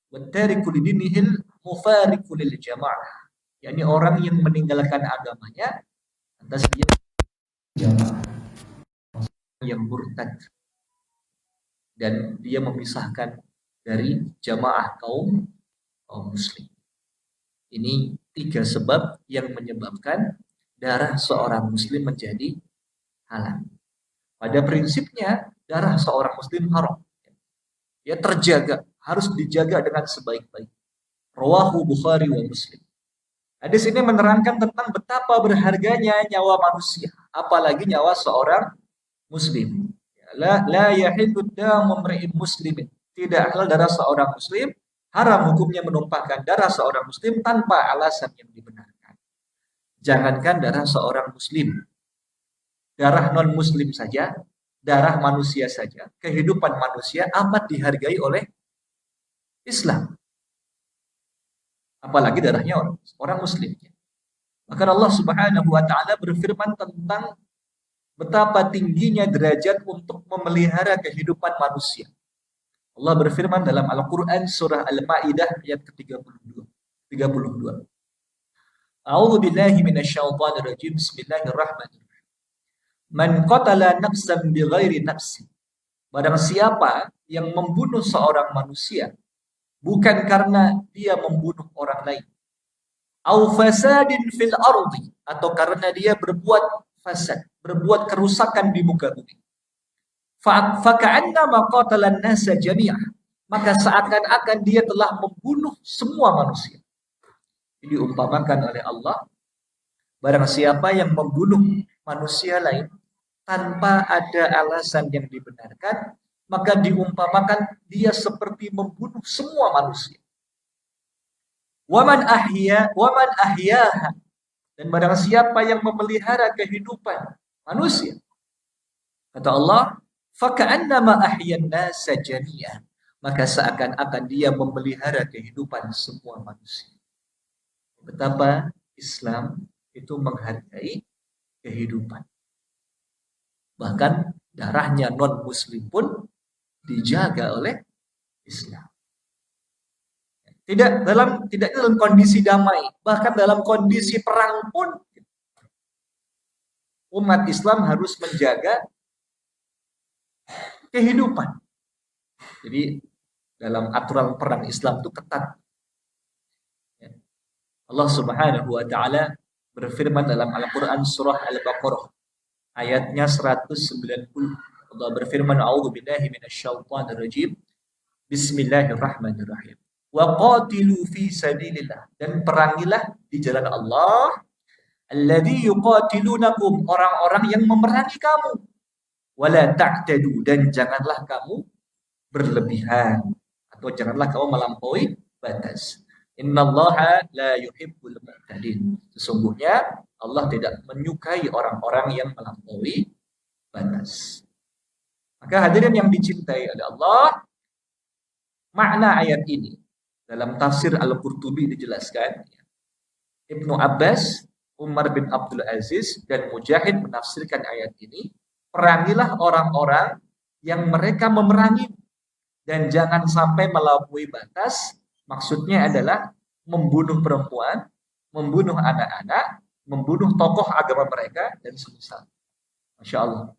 Wattariku lidinihil mufariqu lil jamaah. yakni orang yang meninggalkan agamanya atas dia jamaah, yang murtad dan dia memisahkan dari jamaah kaum muslim. Ini 3 sebab yang menyebabkan darah seorang muslim menjadi halal. Pada prinsipnya darah seorang muslim haram. Ya terjaga, harus dijaga dengan sebaik-baik. Rawahu Bukhari wa Muslim. Hadis ini menerangkan tentang betapa berharganya nyawa manusia, apalagi nyawa seorang muslim. La yahillu damu imri'in muslimin. Tidak halal darah seorang muslim, haram hukumnya menumpahkan darah seorang muslim tanpa alasan yang dibenarkan. Jangankan darah seorang muslim, darah non-muslim saja, darah manusia saja, kehidupan manusia amat dihargai oleh Islam. Apalagi darahnya orang muslim. Maka Allah Subhanahu wa taala berfirman tentang betapa tingginya derajat untuk memelihara kehidupan manusia. Allah berfirman dalam Al-Qur'an surah Al-Maidah ayat ke-32. 32. A'udzu billahi minasyaitonir rajim. Bismillahirrahmanirrahim. Man qatala nafsan bighairi nafsin. Barang siapa yang membunuh seorang manusia bukan karena dia membunuh orang lain, au fasadin fil ardi, atau karena dia berbuat fasad, berbuat kerusakan di muka bumi, fa ka'annama qatalan nasa jami'ah, maka seakan-akan dia telah membunuh semua manusia. Diumpamakan oleh Allah, barang siapa yang membunuh manusia lain tanpa ada alasan yang dibenarkan, maka diumpamakan dia seperti membunuh semua manusia. Waman ahyaha, dan barang siapa yang memelihara kehidupan manusia, kata Allah, faka'annama ahyan nasa jami'an, maka seakan-akan dia memelihara kehidupan semua manusia. Betapa Islam itu menghargai kehidupan. Bahkan darahnya non-muslim pun dijaga oleh Islam. Tidak dalam kondisi damai, bahkan dalam kondisi perang pun umat Islam harus menjaga kehidupan. Jadi dalam aturan perang Islam itu ketat. Allah Subhanahu wa taala berfirman dalam Al-Qur'an surah Al-Baqarah ayatnya 190. Allah berfirman, a'udzu billahi minasyaitonir rajim. Bismillahirrahmanirrahim. Wa qatilu fi sabilillah, dan perangilah di jalan Allah, alladzi yuqatilunakum, orang-orang yang memerangi kamu. Wala ta'tadu, dan janganlah kamu berlebihan atau janganlah kamu melampaui batas. Innallaha la yuhibbul mu'tadin. Sesungguhnya Allah tidak menyukai orang-orang yang melampaui batas. Maka hadirin yang dicintai oleh Allah, makna ayat ini dalam tafsir Al-Qurtubi dijelaskan, Ibnu Abbas, Umar bin Abdul Aziz, dan Mujahid menafsirkan ayat ini, perangilah orang-orang yang mereka memerangi dan jangan sampai melampaui batas. Maksudnya adalah membunuh perempuan, membunuh anak-anak, membunuh tokoh agama mereka, dan semisal. Masya Allah.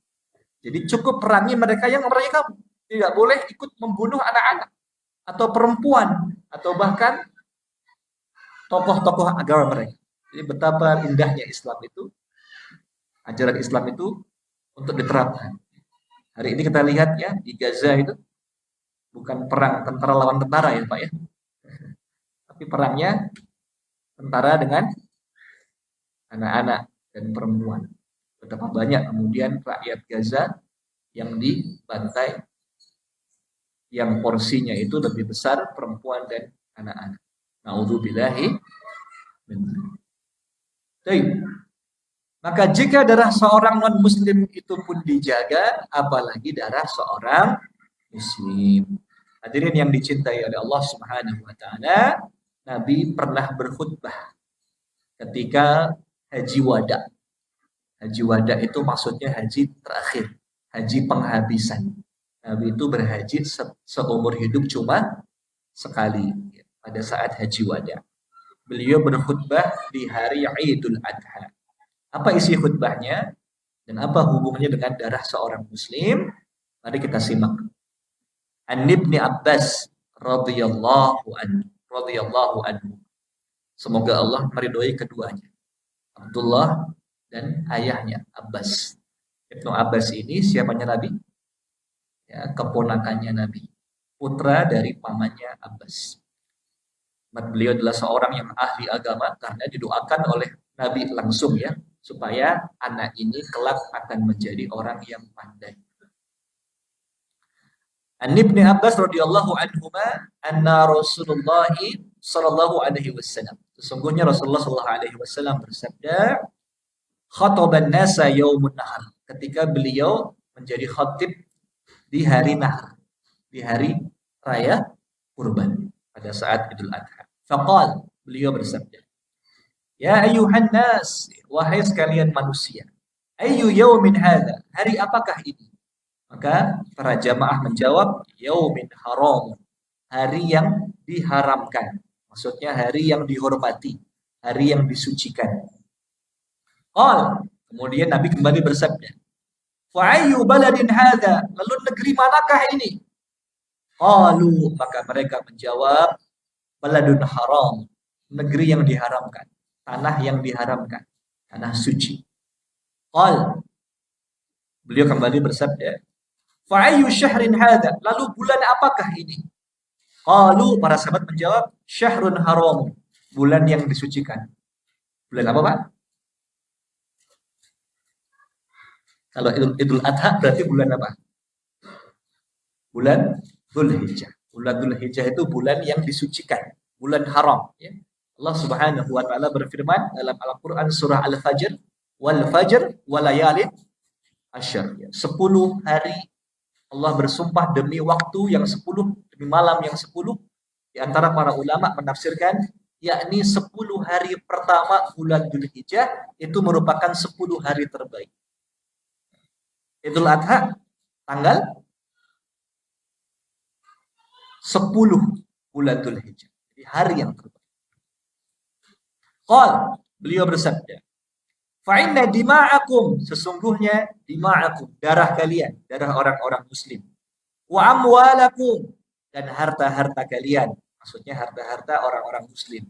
Jadi cukup perangi mereka yang memerangi kamu. Tidak boleh ikut membunuh anak-anak atau perempuan atau bahkan tokoh-tokoh agama mereka. Jadi betapa indahnya Islam itu, ajaran Islam itu untuk diterapkan. Hari ini kita lihat ya, di Gaza itu bukan perang tentara lawan tentara ya Pak ya, tapi perangnya tentara dengan anak-anak dan perempuan. Betapa banyak kemudian rakyat Gaza yang dibantai, yang porsinya itu lebih besar perempuan dan anak-anak. Na'udzubillahi min dzalik. Maka jika darah seorang non-muslim itu pun dijaga, apalagi darah seorang muslim. Hadirin yang dicintai oleh Allah Subhanahu wa taala, Nabi pernah berkhutbah ketika haji wada. Haji wada itu maksudnya haji terakhir, haji penghabisan. Nabi itu berhaji seumur hidup cuma sekali pada saat haji wada. Beliau berkhutbah di hari Idul Adha. Apa isi khutbahnya dan apa hubungannya dengan darah seorang muslim? Mari kita simak. An Ibni Abbas radhiyallahu anhu. Semoga Allah meridhoi keduanya. Abdullah dan ayahnya Abbas. Ibnu Abbas ini siapanya Nabi? Ya, keponakannya Nabi. Putra dari pamannya Abbas. Beliau adalah seorang yang ahli agama karena didoakan oleh Nabi langsung ya, supaya anak ini kelak akan menjadi orang yang pandai. An Ibni Abbas radhiyallahu anhuma anna Rasulullah sallallahu alaihi wasallam. Sesungguhnya Rasulullah sallallahu alaihi wasallam bersabda, khataban nasa yaumun nahar. Ketika beliau menjadi khatib di hari nahar, di hari raya kurban pada saat Idul Adha. Faqal, beliau bersabda, ya ayuhan nas, wahai sekalian manusia, ayu yaumin hadha, hari apakah ini? Maka para jamaah menjawab, yaumin haram, hari yang diharamkan. Maksudnya hari yang dihormati, hari yang disucikan. Qal, kemudian Nabi kembali bersabda, fa ayyu baladin hadha, lalu negeri manakah ini? Qalu, maka mereka menjawab, baladun haram, negeri yang diharamkan, tanah yang diharamkan, tanah suci. Qal, beliau kembali bersabda, fa ayyu syahrin hadha, lalu bulan apakah ini? Qalu, para sahabat menjawab, syahrun haram, bulan yang disucikan. Bulan apa, Pak? Kalau Idul Adha berarti bulan apa? Bulan Dzulhijjah. Bulan Dzulhijjah itu bulan yang disucikan, bulan haram ya. Allah Subhanahu wa taala berfirman dalam Al-Qur'an surah Al-Fajr, wal fajr walayalin asyr. 10 hari Allah bersumpah demi waktu yang 10, demi malam yang 10. Di antara para ulama menafsirkan yakni 10 hari pertama bulan Dzulhijjah itu merupakan 10 hari terbaik. Idul Adha tanggal 10 bulan Dzulhijjah. Jadi hari yang terbaik. Qal, beliau bersabda, fa inna dima'akum, sesungguhnya dima'akum, darah kalian, darah orang-orang muslim. Wa amwalakum, dan harta-harta kalian, maksudnya harta-harta orang-orang muslim.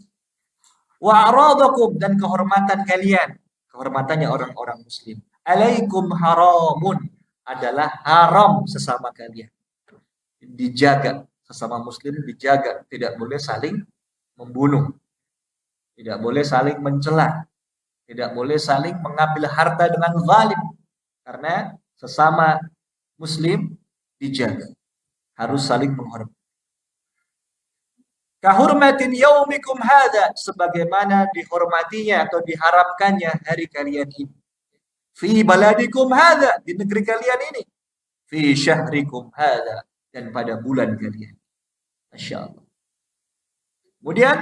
Wa aradakum, dan kehormatan kalian, kehormatannya orang-orang muslim. Alaikum haramun, adalah haram sesama kalian. Dijaga, sesama muslim dijaga, tidak boleh saling membunuh, tidak boleh saling mencela, tidak boleh saling mengambil harta dengan zalim, karena sesama muslim dijaga, harus saling menghormati. Kahurmatin yaumikum hadza, sebagaimana dihormatinya atau diharapkannya hari kalian ini. Fi baladikum hadza, di negeri kalian ini. Fi syahrikum hadza, dan pada bulan kalian. Masya Allah. Kemudian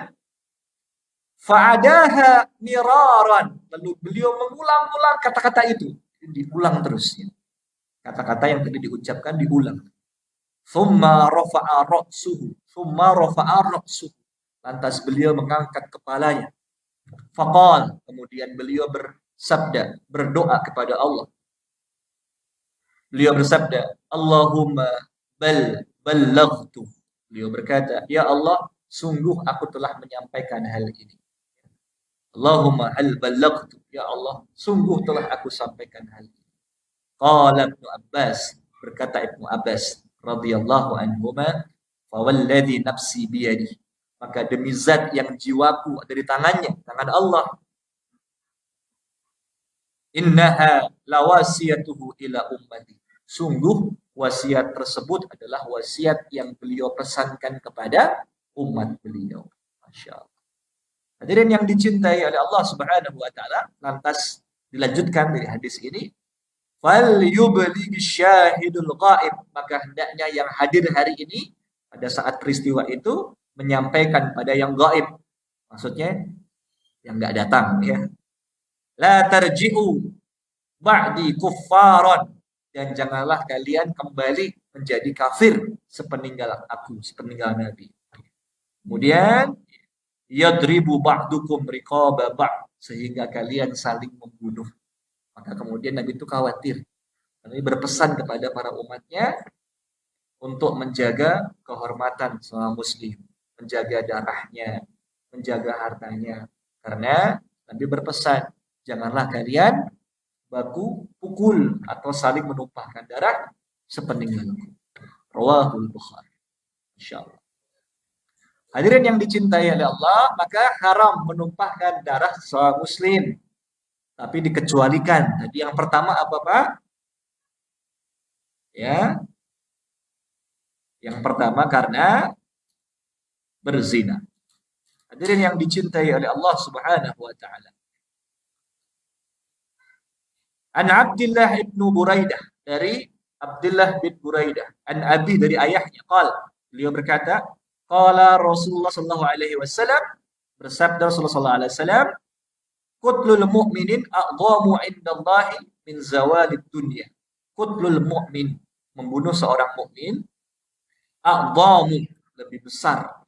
fa'adaha miraran, lalu beliau mengulang-ulang kata-kata itu, diulang terus ya. Kata-kata yang tadi diucapkan diulang. Thumma rafa'a ra'suhu, lantas beliau mengangkat kepalanya. Faqal, kemudian beliau bersabda, berdoa kepada Allah. Beliau bersabda, Allahumma ballaghtu. Beliau berkata, ya Allah, sungguh aku telah menyampaikan hal ini. Allahumma hal ballaghtu, ya Allah, sungguh telah aku sampaikan hal ini. Qala Ibnu Abbas, berkata Ibnu Abbas radhiyallahu anhuma, fa walladhi nafsi biyadi, maka demi zat yang jiwaku ada di tangannya, tangan Allah, innaha lawasiyatuhu ila ummati, sungguh wasiat tersebut adalah wasiat yang beliau pesankan kepada umat beliau. Masya Allah. Hadirin yang dicintai oleh Allah Subhanahu wa taala, lantas dilanjutkan dari hadis ini, fal yublighi syahidul ghaib, maka hendaknya yang hadir hari ini pada saat peristiwa itu menyampaikan pada yang gaib, maksudnya yang enggak datang ya. La tarji'u ba'di kuffaran, dan janganlah kalian kembali menjadi kafir sepeninggal aku, sepeninggal Nabi. Kemudian yadribu ba'dukum riqaba ba'd, sehingga kalian saling membunuh. Maka kemudian Nabi itu khawatir. Nabi berpesan kepada para umatnya untuk menjaga kehormatan seorang muslim, menjaga darahnya, menjaga hartanya. Karena Nabi berpesan, janganlah kalian baku pukul atau saling menumpahkan darah sepeninggalku. Rawahul Bukhari. Insyaallah. Hadirin yang dicintai oleh Allah, maka haram menumpahkan darah seorang muslim. Tapi dikecualikan. Tadi yang pertama apa, Pak? Ya, yang pertama karena berzina. Hadirin yang dicintai oleh Allah Subhanahu wa taala. An Abdullah ibnu Buraidah, dari Abdullah bin Buraidah, an abi, dari ayahnya, beliau berkata, qala Rasulullah sallallahu alaihi wasallam, bersabda Rasulullah sallallahu alaihi wasallam, kutlul mu'minin a'dhamu 'indallahi min zawalid dunya. Kutlul mu'min, membunuh seorang mukmin, a'dhamu, lebih besar,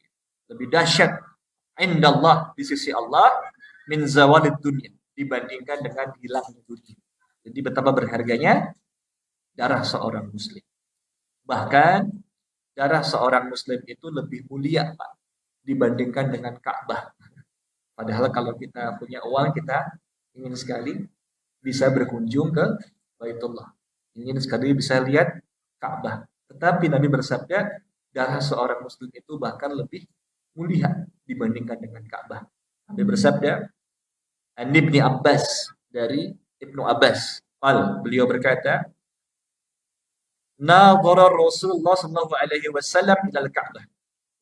lebih dahsyat, indallah, di sisi Allah, min zawalid dunya, dibandingkan dengan hilangnya dunia. Jadi betapa berharganya darah seorang muslim. Bahkan darah seorang muslim itu lebih mulia, Pak, dibandingkan dengan Ka'bah. Padahal kalau kita punya uang, kita ingin sekali bisa berkunjung ke Baitullah. Ingin sekali bisa lihat Ka'bah. Tetapi Nabi bersabda, darah seorang muslim itu bahkan lebih mulia dibandingkan dengan Ka'bah. Nabi bersabda, An Ibni Abbas, dari Ibnu Abbas, beliau berkata, nadhara Rasulullah sallallahu alaihi wasallam ilal Ka'bah.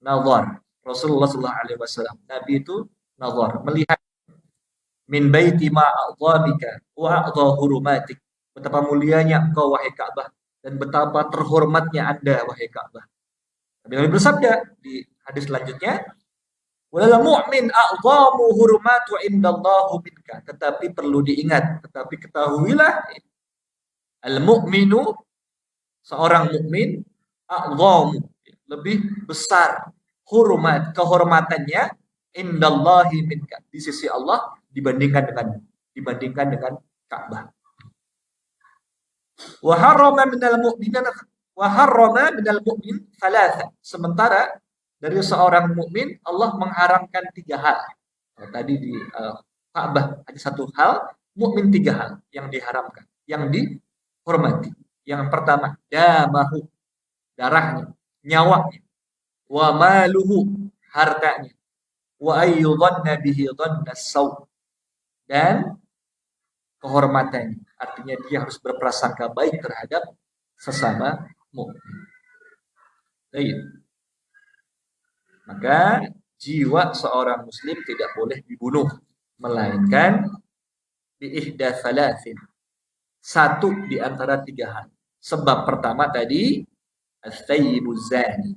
Nadhar Rasulullah sallallahu alaihi wasallam, Nabi itu nadhar, melihat, min baiti ma a'dhamika wa a'dha hurumatik, betapa mulianya engkau wahai Ka'bah dan betapa terhormatnya Anda wahai Ka'bah. Nabi bersabda di hadis selanjutnya, walal mu'min a'dhamu hurumatu indallahu minka, tetapi perlu diingat, tetapi ketahuilah, al-mu'minu, seorang mukmin, a'dhamu, lebih besar, hurumat, kehormatannya, indallahi minka, di sisi Allah, dibandingkan dengan Ka'bah. Wa harrama minal mu'minina wa harrama minal mu'min thalatha, sementara dari seorang mukmin Allah mengharamkan 3 hal. Tadi di Ka'bah ada 1 hal, mukmin 3 hal yang diharamkan, yang dihormati. Yang pertama, damahu, darahnya, nyawanya, wa maluhu, hartanya, wa ayyudhanna bihi dhanna saw, dan kehormatannya. Artinya dia harus berprasangka baik terhadap sesama mukmin. Baik. Maka jiwa seorang muslim tidak boleh dibunuh, melainkan biihda thalathin, 1 di antara 3 hal. Sebab pertama tadi, as-sayyibuz zani,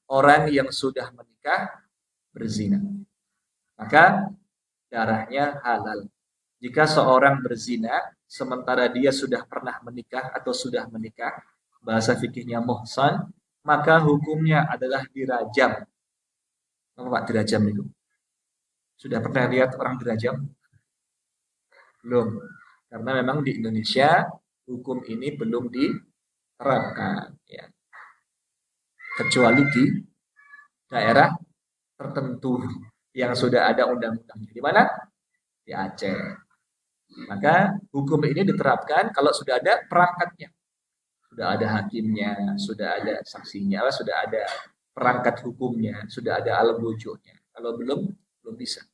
orang yang sudah menikah berzina, maka darahnya halal. Jika seorang berzina sementara dia sudah pernah menikah atau sudah menikah, bahasa fikihnya muhsan, maka hukumnya adalah dirajam. Apa Pak dirajam itu? Sudah pernah lihat orang dirajam? Belum. Karena memang di Indonesia hukum ini belum diterapkan, ya. Kecuali di daerah tertentu yang sudah ada undang-undangnya. Di mana? Di Aceh. Maka hukum ini diterapkan kalau sudah ada perangkatnya. Sudah ada hakimnya, sudah ada saksinya, sudah ada perangkat hukumnya, sudah ada alam rujuknya. Kalau belum bisa.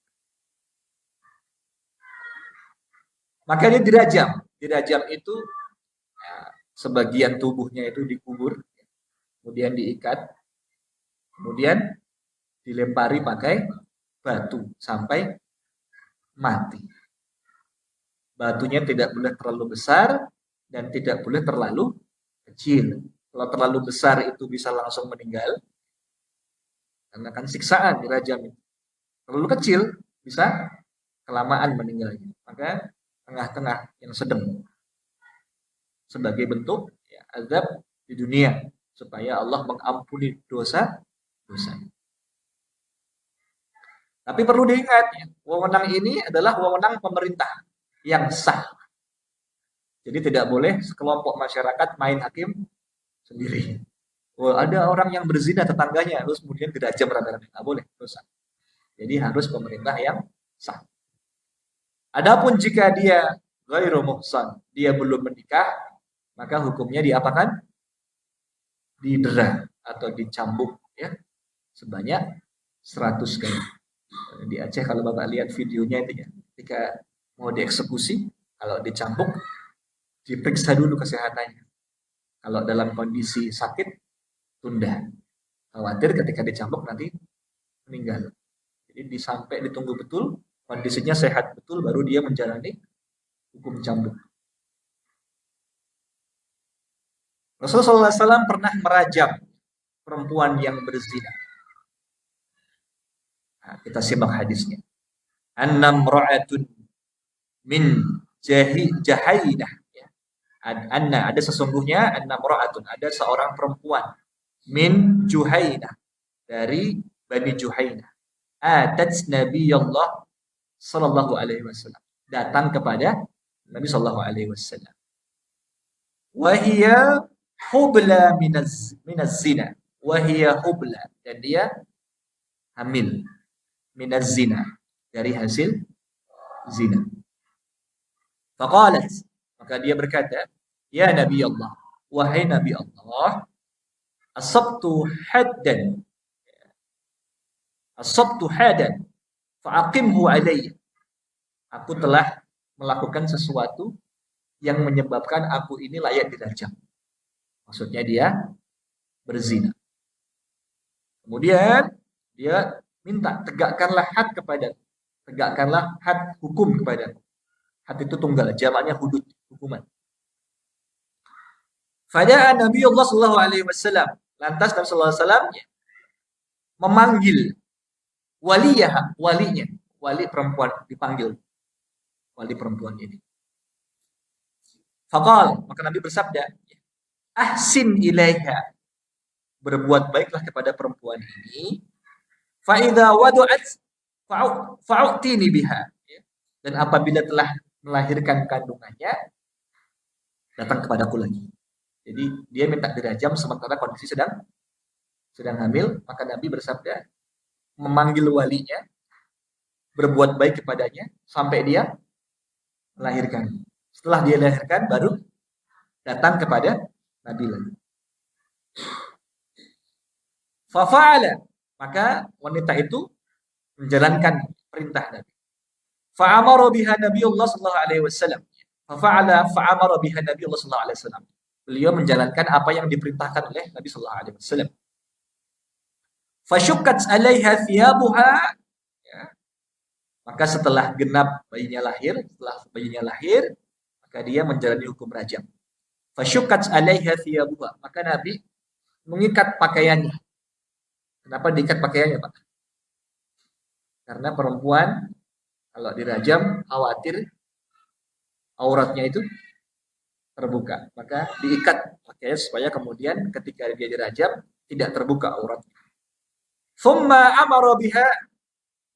Maka dia dirajam. Dirajam itu ya, sebagian tubuhnya itu dikubur, kemudian diikat, kemudian dilempari pakai batu sampai mati. Batunya tidak boleh terlalu besar dan tidak boleh terlalu kecil. Kalau terlalu besar itu bisa langsung meninggal, karena kan siksaan dirajam. Terlalu kecil bisa kelamaan meninggalnya. Maka tengah-tengah yang sedang, sebagai bentuk ya, azab di dunia, supaya Allah mengampuni dosa. Tapi perlu diingat, ya, wewenang ini adalah wewenang pemerintah yang sah. Jadi tidak boleh sekelompok masyarakat main hakim sendiri. Oh, ada orang yang berzina tetangganya, terus kemudian dirajam rame-rame. Nggak boleh, dosa. Jadi harus pemerintah yang sah. Adapun jika dia ghairu muhsan, dia belum menikah, maka hukumnya diapakan? Didera atau dicambuk ya sebanyak 100 kali. Di Aceh kalau Bapak lihat videonya itu ya, ketika mau dieksekusi, kalau dicambuk diperiksa dulu kesehatannya. Kalau dalam kondisi sakit, tunda. Khawatir ketika dicambuk nanti meninggal. Jadi sampai ditunggu betul, kondisinya sehat betul, baru dia menjalani hukum cambuk. Rasulullah SAW pernah merajam perempuan yang berzina. Nah, kita simak hadisnya. Annam ra'atun min jahainah. Ya. Anna, ada sesungguhnya, annam ra'atun, ada seorang perempuan. Min Juhainah, dari Bani Juhainah. Atat Nabi Allah sallallahu alaihi wasallam. Datang kepada Nabi sallallahu alaihi wasallam. Wahia hubla minaz zina. Wahia hubla, dan dia hamil minaz zina, dari hasil zina. Faqalat, maka dia berkata, ya Nabi Allah, wahai Nabi Allah, asabtu haddan, asabtu hadan, fa'aqimhu alayya. Aku telah melakukan sesuatu yang menyebabkan aku ini layak dirajam. Maksudnya dia berzina. Kemudian dia minta, tegakkanlah had kepada, tegakkanlah had hukum kepada. Had itu tunggal, jamaknya hudud, hukuman. Faja'a Nabi Allah sallallahu alaihi wasallam. Lantas Nabi sallallahu alaihi wasallam memanggil waliyah, walinya, wali perempuan dipanggil. Wali perempuan ini. Faqal, maka Nabi bersabda, ahsin ilaiha, berbuat baiklah kepada perempuan ini. Fa idza wadu'at fa'utini biha. Dan apabila telah melahirkan kandungannya, datang kepadaku lagi. Jadi dia minta dirajam sementara kondisi sedang hamil, maka Nabi bersabda, memanggil walinya, berbuat baik kepadanya sampai dia melahirkan. Setelah dia lahirkan, baru datang kepada Nabi lagi. Fafa'ala, maka wanita itu menjalankan perintah Nabi. Fa'amara biha Nabiullah sallallahu alaihi wasallam. Fafa'ala fa'amara biha Nabiullah sallallahu alaihi wasallam. Beliau menjalankan apa yang diperintahkan oleh Nabi sallallahu alaihi wasallam. Fasyukkat 'alaiha thiyabuha. Ya. Maka setelah genap bayinya lahir, maka dia menjalani hukum rajam. Fasyukkat 'alaiha thiyabuha. Maka Nabi mengikat pakaiannya. Kenapa diikat pakaiannya, Pak? Karena perempuan kalau dirajam khawatir auratnya itu terbuka. Maka diikat pakaiannya supaya kemudian ketika dia dirajam tidak terbuka auratnya. Thumma amara biha,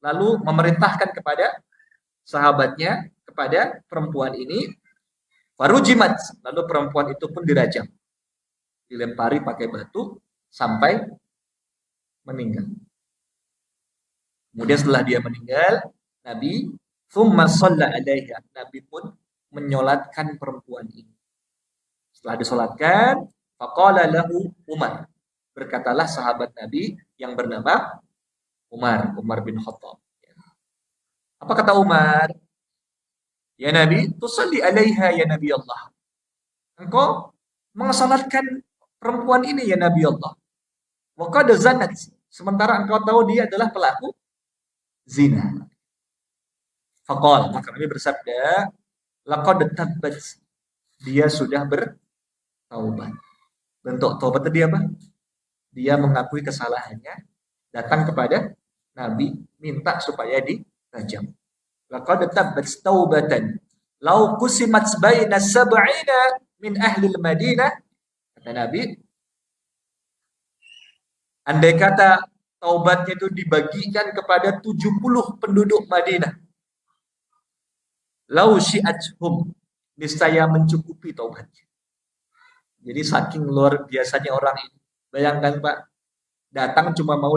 lalu memerintahkan kepada sahabatnya, kepada perempuan ini, farujimat, lalu perempuan itu pun dirajam. Dilempari pakai batu sampai meninggal. Kemudian setelah dia meninggal, Nabi thumma shalla 'alaiha, Nabi pun menyolatkan perempuan ini. Setelah disolatkan, faqala lahu Umar, berkatalah sahabat Nabi yang bernama Umar bin Khattab. Apa kata Umar? Ya Nabi, tusalli 'alaiha ya Nabi Allah. Engkau mensalatkan perempuan ini ya Nabi Allah. Wa qad zanat, sementara engkau tahu dia adalah pelaku zina. Faqal, maka Nabi bersabda, laqad tabbat, dia sudah bertaubat. Bentuk taubat dia apa? Dia mengakui kesalahannya, datang kepada Nabi, minta supaya dirajam. Laqad tabbat taubatan law qusimat baina sab'ina min ahli al-Madinah, kata Nabi, andai kata taubatnya itu dibagikan kepada 70 penduduk Madinah. Lau syi'athum, niscaya mencukupi taubatnya. Jadi saking luar biasanya orang ini. Bayangkan Pak, datang cuma mau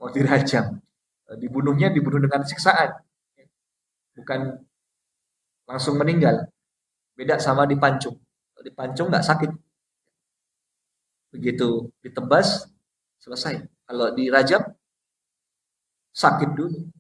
dirajam. Dibunuh dengan siksaan, bukan langsung meninggal. Beda sama dipancung. Kalau dipancung nggak sakit. Begitu ditebas, selesai. Kalau dirajam, sakit dulu.